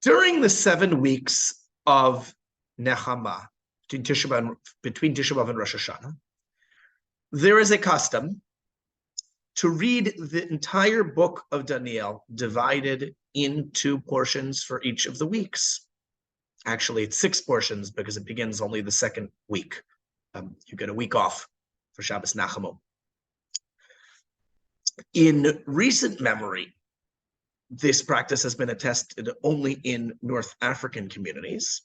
During the 7 weeks of Nehama, between Tisha B'Av and Rosh Hashanah, there is a custom to read the entire book of Daniel divided into portions for each of the weeks. Actually, it's 6 portions because it begins only the 2nd week. You get a week off for Shabbos Nachamu. In recent memory, this practice has been attested only in North African communities.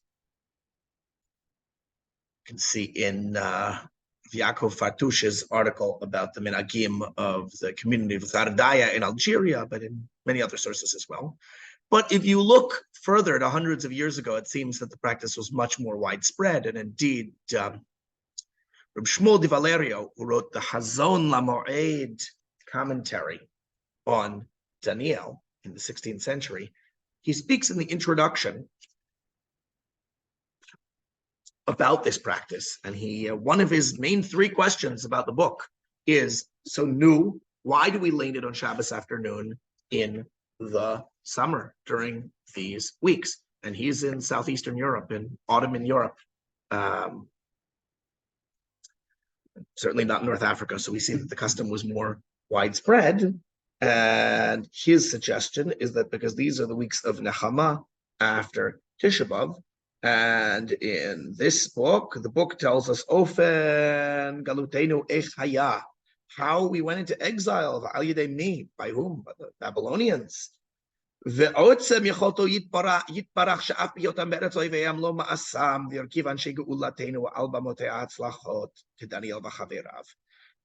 You can see in Yaakov Fatouche's article about the minhagim of the community of Gardaya in Algeria, but in many other sources as well. But if you look further to hundreds of years ago, it seems that the practice was much more widespread. And indeed, Reb Shmuel de Valerio, who wrote the Hazon LaMoed commentary on Daniel in the 16th century, he speaks in the introduction about this practice. And one of his main 3 questions about the book is, so new, why do we lay it on Shabbos afternoon in the summer during these weeks? And he's in Southeastern Europe, in Ottoman Europe. Certainly not North Africa. So we see that the custom was more widespread. And his suggestion is that because these are the weeks of Nehama after Tisha B'Av, and in this book, the book tells us Ofen Galutenu Ech Haya, how we went into exile, Al Yedei Mi, by whom? By the Babylonians. Ve'otzem Yechoto Yitparach Sha'af Biyotam Beretz Oiveyam Lo Ma'asam V'yorkiv Anshe Ge'ulatenu Al Bamotei Ha'atzlachot Kedaniel V'Chaverav.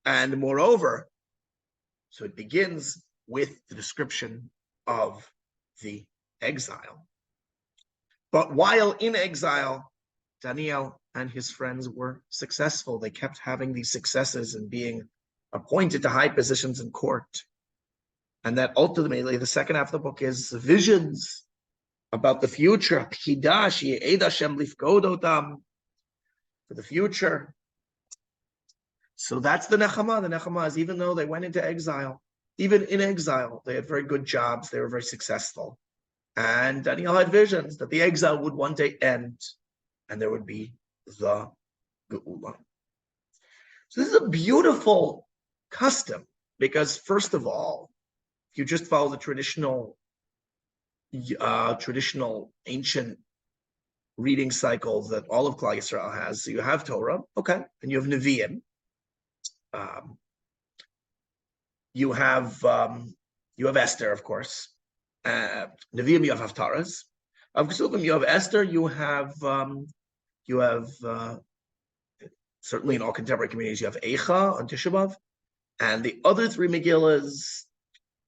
And moreover, so it begins with the description of the exile. But while in exile, Daniel and his friends were successful. They kept having these successes and being appointed to high positions in court. And that ultimately, the second half of the book is visions about the future. For the future. So that's the Nechama. The Nechama is, even though they went into exile, even in exile, they had very good jobs. They were very successful. And Daniel had visions that the exile would one day end and there would be the Geula. So this is a beautiful custom because, first of all, if you just follow the traditional ancient reading cycles that all of Klal Yisrael has, so you have Torah, okay, and you have Nevi'im. You have Esther, of course. Nevi'im, you have Haftaras. Of Kesuvim, you have Esther. You have certainly in all contemporary communities, you have Eicha on Tisha B'Av, and the other 3 Megillas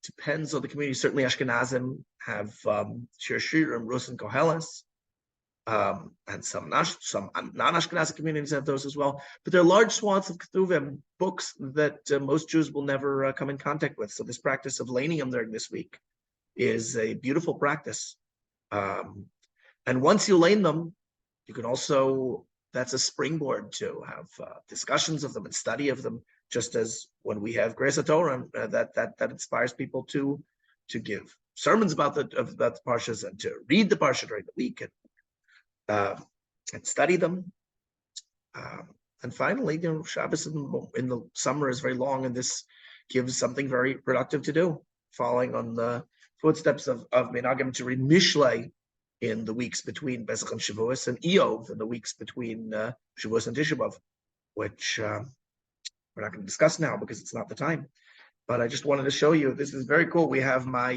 depends on the community. Certainly, Ashkenazim have Shir Shirim, Rus, and Koheles, and some non-Ashkenazi communities have those as well. But there are large swaths of Ketuvim, books that most Jews will never come in contact with. So this practice of laning them during this week is a beautiful practice. And once you lane them, you can also, that's a springboard to have discussions of them and study of them, just as when we have Grace Torah, that inspires people to give sermons about the parshas and to read the parsha during the week and study them. And finally, Shabbos in the summer is very long, and this gives something very productive to do, following on the footsteps of Menagim, to read Mishlei in the weeks between Pesach and Shavuos, and Eov in the weeks between Shavuos and Tisha B'Av, which we're not going to discuss now because it's not the time. But I just wanted to show you, this is very cool. We have my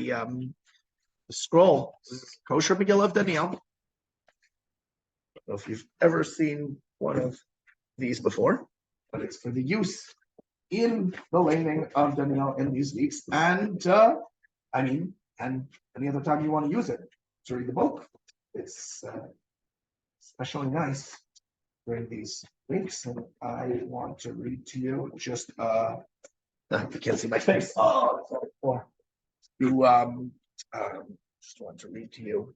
scroll. This is Kosher Megillah of Daniel. I don't know if you've ever seen one of these before, but it's for the use in the laning of Daniel in these weeks. And and any other time you want to use it to read the book. It's especially nice during these weeks. And I want to read to you just you can't see my face. Oh, that's what it's for. Just want to read to you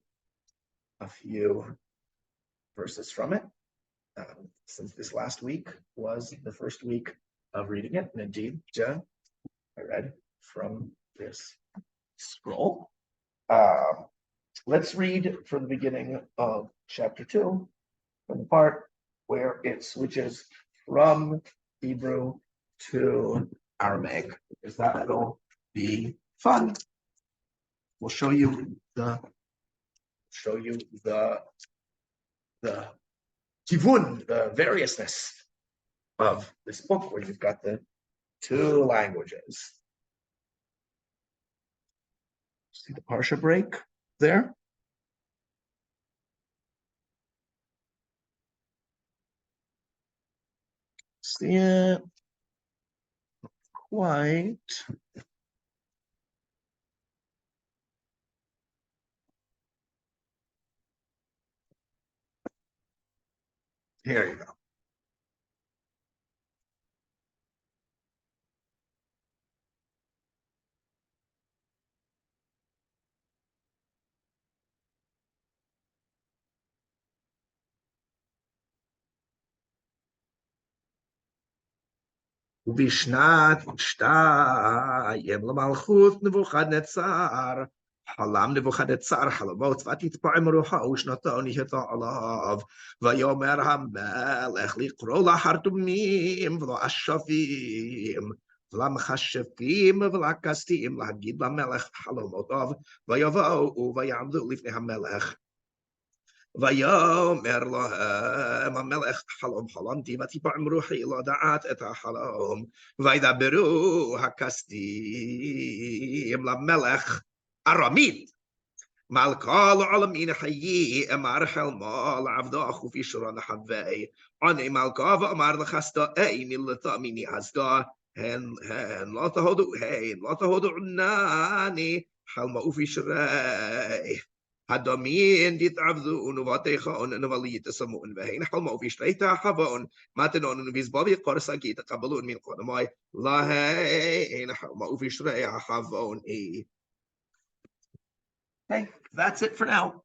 a few verses from it. Since this last week was the first week of reading it, and indeed, I read from this scroll. Let's read from the beginning of chapter 2, from the part where it switches from Hebrew to Aramaic, because that will be fun. We'll show you the the kivun, the variousness of this book, where you've got the two languages. See the parsha break there? See it? Quite. Here you go. ובשנת 2 למלכות נבוכדנצר, חלם נבוכדנצר חלומות, ותתפעם רוחו ושנתו נהייתה עליו, ויאמר המלך לקרוא לחרטומים ולאשפים ולמכשפים ולכסתים להגיד למלך חלומותיו, ויבואו ויעמדו לפני המלך. ויאמר להם המלך חלום חלמתי ותפעם רוחי לדעת את החלום וידברו הכסדים למלך ארמית מלכה לעולמין חיי אמר חלמה לעבדו אחופי שרון חווי עני מלכה ואמר לכסתאי מילתה מיני הסדה הן לא תהודו ענני חלמה אופי שרי הדומין תתעבדון ובתיכון נבלית סמון והן חלמו ושליטה חבון מתנון ובזבובי קורסקי תקבלון מן קודמי להן חלמו ושרי החבון. Okay, that's it for now.